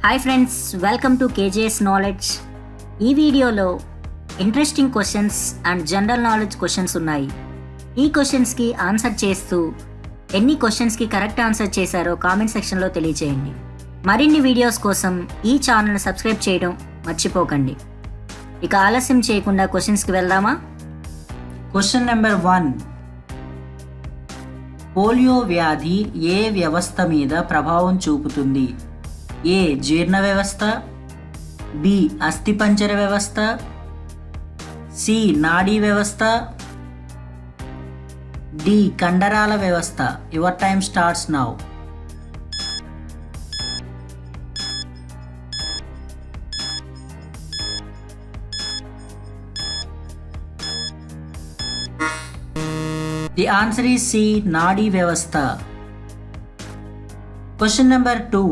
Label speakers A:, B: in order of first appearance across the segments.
A: Hi friends, welcome to KJS knowledge. ఈ వీడియోలో interesting questions and general knowledge questions ఉన్నాయి. ఈ క్వశ్చన్స్కి ఆన్సర్ చేస్తూ ఎన్ని క్వశ్చన్స్కి కరెక్ట్ ఆన్సర్ చేశారో కామెంట్ సెక్షన్లో తెలియచేయండి. మరిన్ని వీడియోస్ కోసం ఈ ఛానల్ని సబ్స్క్రైబ్ చేయడం మర్చిపోకండి. ఇక ఆలస్యం చేయకుండా క్వశ్చన్స్కి వెళ్దామా?
B: Question number 1. పోలియో వ్యాధి ఏ వ్యవస్థ మీద ప్రభావం చూపుతుంది? ఏ జీర్ణ వ్యవస్థ, బి అస్థిపంజర వ్యవస్థ, సి నాడీ వ్యవస్థ, డి కండరాల వ్యవస్థ. Your time starts now. The answer is C, నాడీ వ్యవస్థ. Question number 2.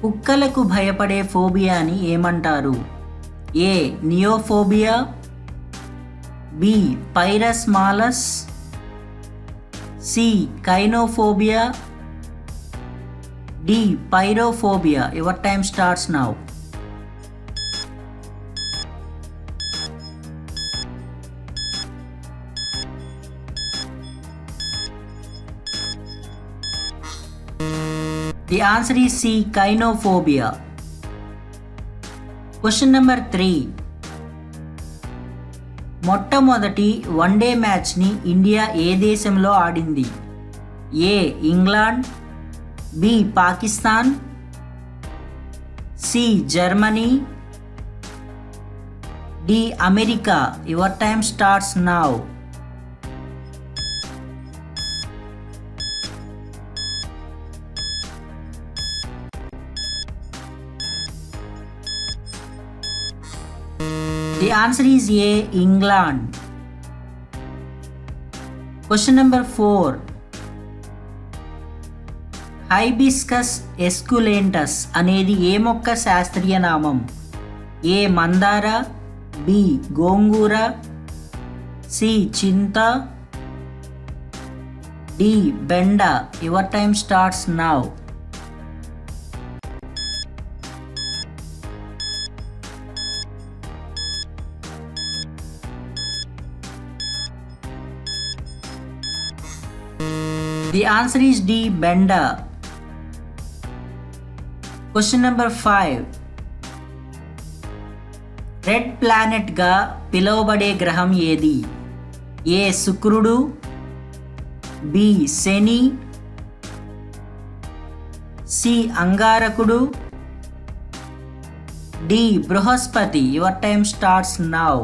B: కుక్కలకు భయపడే ఫోబియాని ఏమంటారు? A neophobia, B Pyrus malus, C cynophobia, D pyrophobia. Your time starts now. The answer is C, kinophobia. Question number 3. మొట్టమొదటి one day మ్యాచ్ని India ఏ దేశంలో ఆడింది? A England, B Pakistan, C Germany, D America. Your time starts now. The answer is A, England. Question number 4. Hibiscus esculentus అనేది ఏ మొక్క శాస్త్రీయ నామం? ఏ మందార, బి గోంగూర, సి చింత, డి బెండ. Your time starts now. The answer is D, benda. Question number 5. Red planet గా పిలువబడే గ్రహం ఏది? ఏ శుక్రుడు, బి శని, సి అంగారకుడు, డి బృహస్పతి. Your time starts now.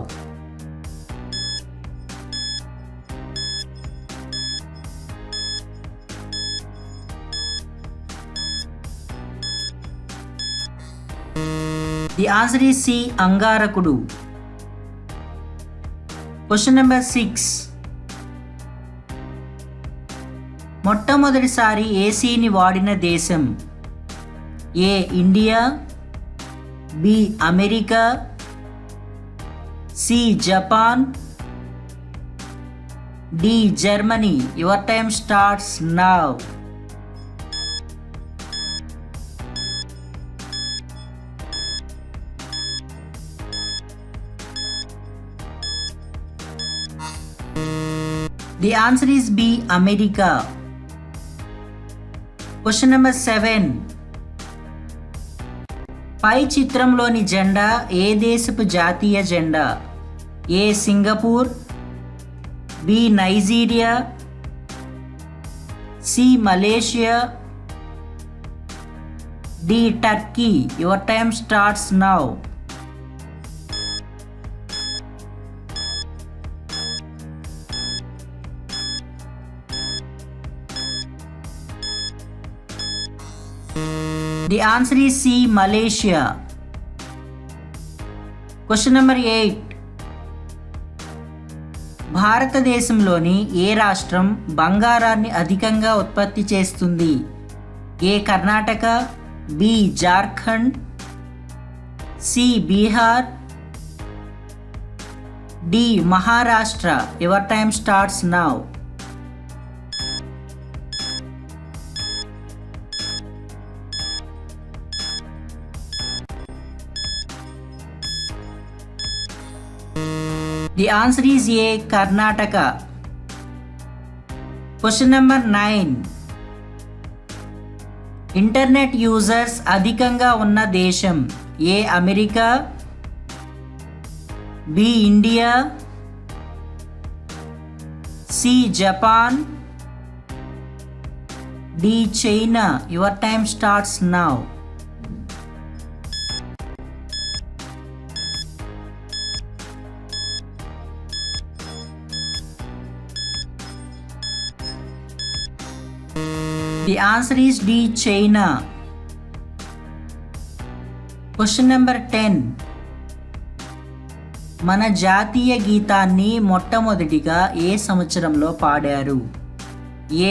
B: The answer is C, అంగారకుడు. Question number 6. మొట్టమొదటిసారి ఏసీని వాడిన దేశం? A India, B America, C Japan, D Germany. Your time starts now. The answer is B, అమెరికా. Question number 7. పై చిత్రంలోని జెండా ఏ దేశపు జాతీయ జెండా? A Singapore, B Nigeria, C Malaysia, D Turkey. Your time starts now. The answer is C, Malaysia. Question number 8. భారతదేశంలోని ఏ రాష్ట్రం బంగారాన్ని అధికంగా ఉత్పత్తి చేస్తుంది? A Karnataka, B Jharkhand, C Bihar, D Maharashtra. Your time starts now. The answer is A. Karnataka. Question number 9. Internet users అధికంగా ఉన్న దేశం A America, B India, C Japan, D China. Your time starts now. The answer is D. China. Question number 10. మన జాతీయ గీతాన్ని మొట్టమొదటిగా ఏ సంవత్సరంలో పాడారు?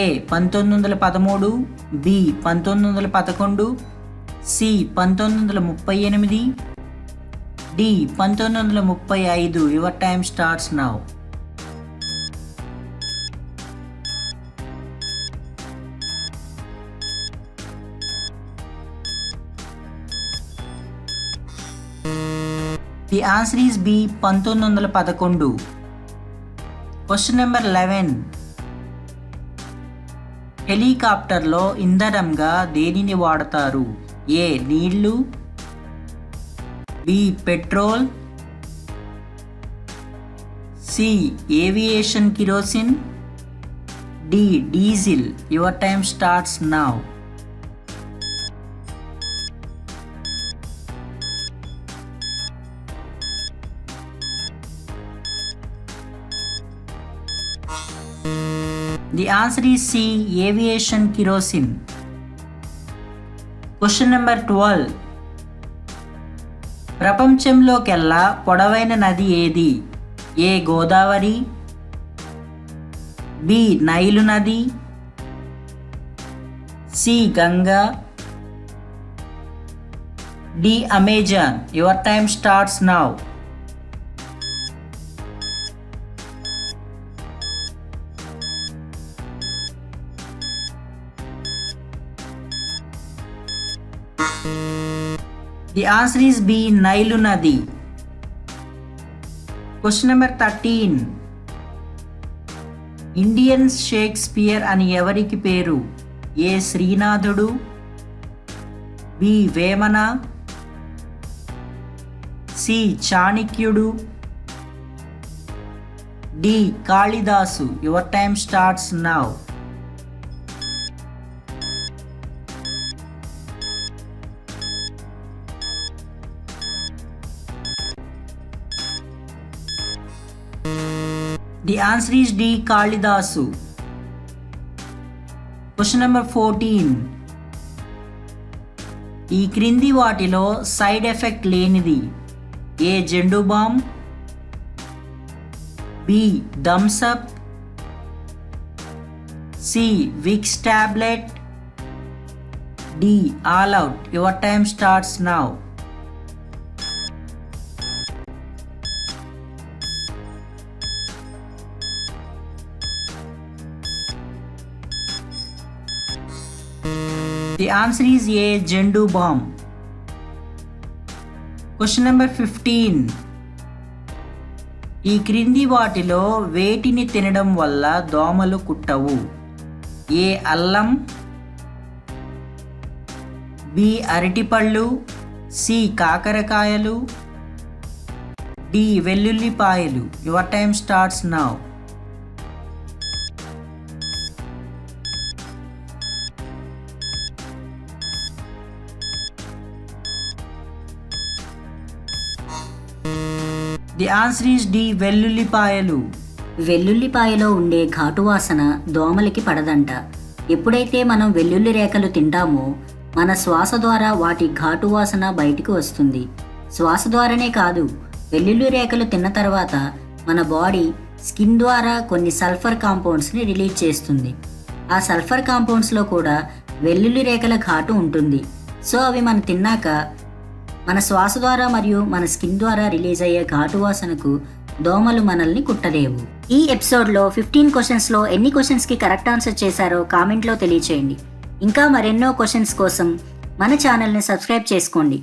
B: A 1913, B 1911, C 1938, D 1935. Your time starts now. The answer is B. 1911. Question number 11. హెలికాప్టర్లో ఇంధనంగా దేనిని వాడతారు? ఏ నీళ్లు, B petrol, C aviation kerosene, D diesel. Your time starts now. The answer is C. Aviation kerosene. Question number 12. ప్రపంచంలోకెల్లా పొడవైన నది ఏది? A Godavari, B Nile నది, C Ganga, D Amazon. Your time starts now. The answer is B. Nile నది. Question number 13. Indian Shakespeare అని ఎవరికి పేరు? A శ్రీనాథుడు, బి వేమన, సి చాణక్యుడు, D Kalidas. Your time starts now. The answer is D. Kalidasa. Question number 14. ఈ క్రింది వాటిలో సైడ్ ఎఫెక్ట్ లేనిది? A Zandu balm, B Thums Up, C Vicks tablet, D All Out. Your time starts now. The answer is A. Zandu balm. Question number 15. ఈ క్రింది వాటిలో వేటిని తినడం వల్ల దోమలు కుట్టవు? ఏ అల్లం, బి అరటిపళ్ళు, సి కాకరకాయలు, డి వెల్లుల్లిపాయలు. Your time starts now. The answer is D. వెల్లుల్లిపాయలు.
A: వెల్లుల్లిపాయలో ఉండే ఘాటు వాసన దోమలకి పడదంట. ఎప్పుడైతే మనం వెల్లుల్లి రేఖలు తింటామో మన శ్వాస ద్వారా వాటి ఘాటు వాసన బయటికి వస్తుంది. శ్వాస ద్వారానే కాదు, వెల్లుల్లి రేఖలు తిన్న తర్వాత మన బాడీ స్కిన్ ద్వారా కొన్ని సల్ఫర్ కాంపౌండ్స్ని రిలీజ్ చేస్తుంది. ఆ సల్ఫర్ కాంపౌండ్స్లో కూడా వెల్లుల్లి రేఖల ఘాటు ఉంటుంది. సో అవి మనం తిన్నాక మన శ్వాస ద్వారా మరియు మన స్కిన్ ద్వారా రిలీజ్ అయ్యే ఘాటు వాసనకు దోమలు మనల్ని కుట్టలేవు. ఈ ఎపిసోడ్లో 15 క్వశ్చన్స్లో ఎన్ని క్వశ్చన్స్కి కరెక్ట్ ఆన్సర్ చేశారో కామెంట్లో తెలియచేయండి. ఇంకా మరెన్నో క్వశ్చన్స్ కోసం మన ఛానల్ని సబ్స్క్రైబ్ చేసుకోండి.